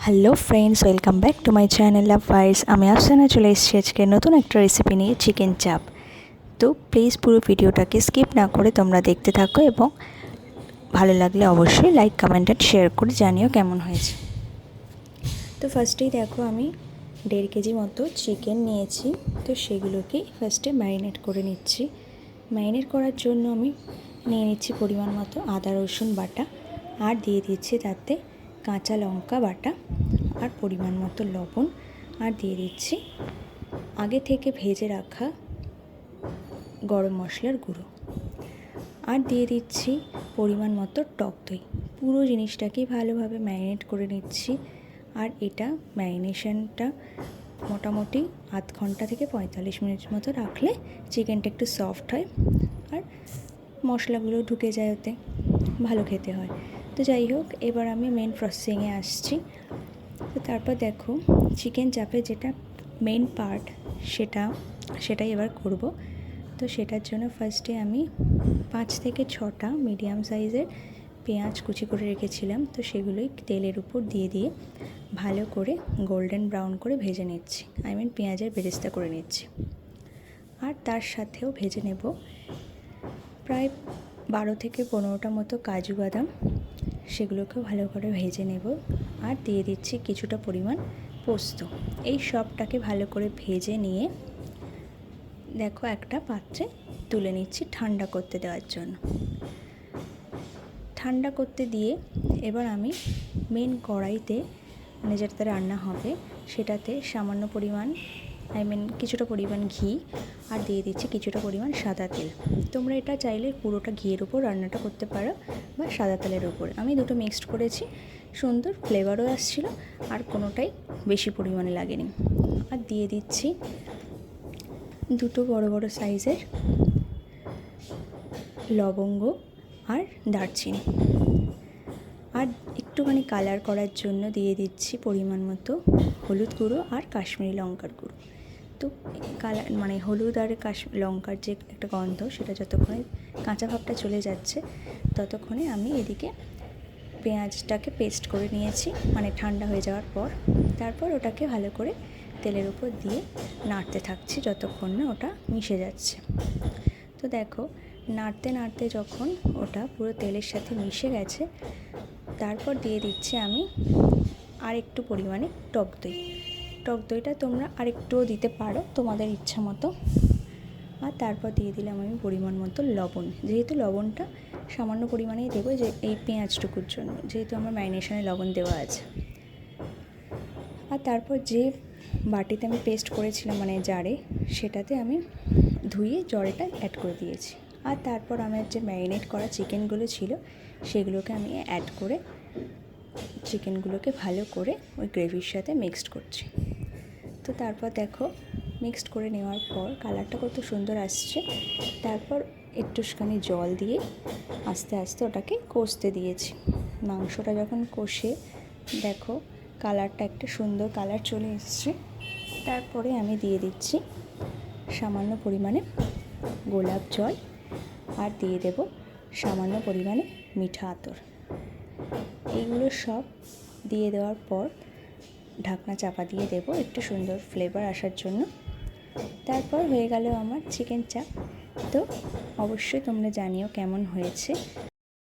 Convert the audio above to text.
Hello friends, welcome back to my channel love vice. আমি আফসানা চলে এসেছি আজকে নতুন একটা রেসিপি নিয়ে, চিকেন চাপ। তো প্লিজ পুরো ভিডিওটাকে স্কিপ না করে তোমরা দেখতে থাকো এবং ভালো লাগলে অবশ্যই লাইক, কমেন্ট অ্যান্ড শেয়ার করে জানিও কেমন হয়েছে। তো ফার্স্টেই দেখো, আমি 1.5 কেজি মতো চিকেন নিয়েছি। তো সেগুলোকে ফার্স্টে ম্যারিনেট করে নিচ্ছি। ম্যারিনেট করার জন্য আমি নিয়ে নিচ্ছি পরিমাণ মতো আদা রসুন বাটা, আর দিয়ে দিচ্ছি তাতে কাঁচা লঙ্কা বাটা, আর পরিমাণ মতো লবণ, আর দিয়ে দিচ্ছি আগে থেকে ভেজে রাখা গরম মশলার গুঁড়ো, আর দিয়ে দিচ্ছি পরিমাণ মতো টক দই। পুরো জিনিসটাকেই ভালোভাবে ম্যারিনেট করে নিচ্ছি। আর এটা ম্যারিনেশনটা মোটামুটি আধ ঘন্টা থেকে 45 মিনিট মতো রাখলে চিকেনটা একটু সফট হয় আর মশলাগুলো ঢুকে যায়, ওতে ভালো খেতে হয়। তো যাই হোক, এবার আমি মেন প্রসেসিংয়ে আসছি। তো তারপর দেখো, চিকেন চাপে যেটা মেন পার্ট সেটাই এবার করব। তো সেটার জন্য ফার্স্টে আমি 5 থেকে 6টা মিডিয়াম সাইজের পেঁয়াজ কুচি করে রেখেছিলাম। তো সেগুলোই তেলের উপর দিয়ে ভালো করে গোল্ডেন ব্রাউন করে ভেজে নিচ্ছি। পেঁয়াজের বেরেস্তা করে নিচ্ছি। আর তার সাথেও ভেজে নেব প্রায় 12 থেকে 15টা মতো কাজু বাদাম, সেগুলোকেও ভালো করে ভেজে নেব। আর দিয়ে দিচ্ছি কিছুটা পরিমাণ পোস্ত। এই সবটাকে ভালো করে ভেজে নিয়ে দেখো একটা পাত্রে তুলে নিচ্ছি ঠান্ডা করতে দেওয়ার জন্য। ঠান্ডা করতে দিয়ে এবার আমি মেন কড়াইতে, যেটাতে রান্না হবে, সেটাতে সামান্য পরিমাণ কিছুটা পরিমাণ ঘি, আর দিয়ে দিচ্ছি কিছুটা পরিমাণ সাদা তেল। তোমরা এটা চাইলে পুরোটা ঘিয়ের উপর রান্নাটা করতে পারো বা সাদা তেলের উপর। আমি দুটো মিক্সড করেছি, সুন্দর ফ্লেভারও আসছিল আর কোনোটাই বেশি পরিমাণে লাগেনি। আর দিয়ে দিচ্ছি দুটো বড় বড় সাইজের লবঙ্গ আর দারচিনি। আর একটুখানি কালার করার জন্য দিয়ে দিচ্ছি পরিমাণ মতো হলুদ গুঁড়ো আর কাশ্মীরি লঙ্কার গুঁড়ো। তো কালার হলুদ আর লঙ্কার যে একটা গন্ধ, সেটা যতক্ষণে কাঁচা ভাবটা চলে যাচ্ছে ততক্ষণে আমি এদিকে পেঁয়াজটাকে পেস্ট করে নিয়েছি, ঠান্ডা হয়ে যাওয়ার পর। তারপর ওটাকে ভালো করে তেলের উপর দিয়ে নাড়তে থাকছি যতক্ষণ না ওটা মিশে যাচ্ছে। তো দেখো, নাড়তে নাড়তে যখন ওটা পুরো তেলের সাথে মিশে গেছে, তারপর দিয়ে দিচ্ছি আমি আর একটু পরিমাণে টক দই। টক দইটা তোমরা আরেকটুও দিতে পারো তোমাদের ইচ্ছা মতো। আর তারপর দিয়ে দিলাম আমি পরিমাণ মতো লবণ। যেহেতু লবণটা সামান্য পরিমাণেই দেবো, যে এই পেঁয়াজটুকুর জন্য, যেহেতু আমার ম্যারিনেশনে লবণ দেওয়া আছে। আর তারপর যে বাটিতে আমি পেস্ট করেছিলাম, জারে, সেটাতে আমি ধুয়ে জলটা অ্যাড করে দিয়েছি। আর তারপর আমার যে ম্যারিনেট করা চিকেনগুলো ছিল সেগুলোকে আমি অ্যাড করে চিকেনগুলোকে ভালো করে ওই গ্রেভির সাথে মিক্সড করছি। তো তারপর দেখো, মিক্সড করে নেওয়ার পর কালারটা কত সুন্দর আসছে। তারপর একটুখানি জল দিয়ে আস্তে আস্তে ওটাকে কষতে দিয়েছি। মাংসটা যখন কষে দেখো কালারটা একটা সুন্দর কালার চলে এসছে, তারপরে আমি দিয়ে দিচ্ছি সামান্য পরিমাণে গোলাপ জল, আর দিয়ে দেব সামান্য পরিমাণে মিঠা আতর। এইগুলো সব দিয়ে দেওয়ার পর ঢাকনা চাপা দিয়ে দেব একটু সুন্দর ফ্লেভার আসার জন্য। তারপর হয়ে গেল আমার চিকেন চাপ। তো অবশ্যই তোমরা জানিও কেমন হয়েছে।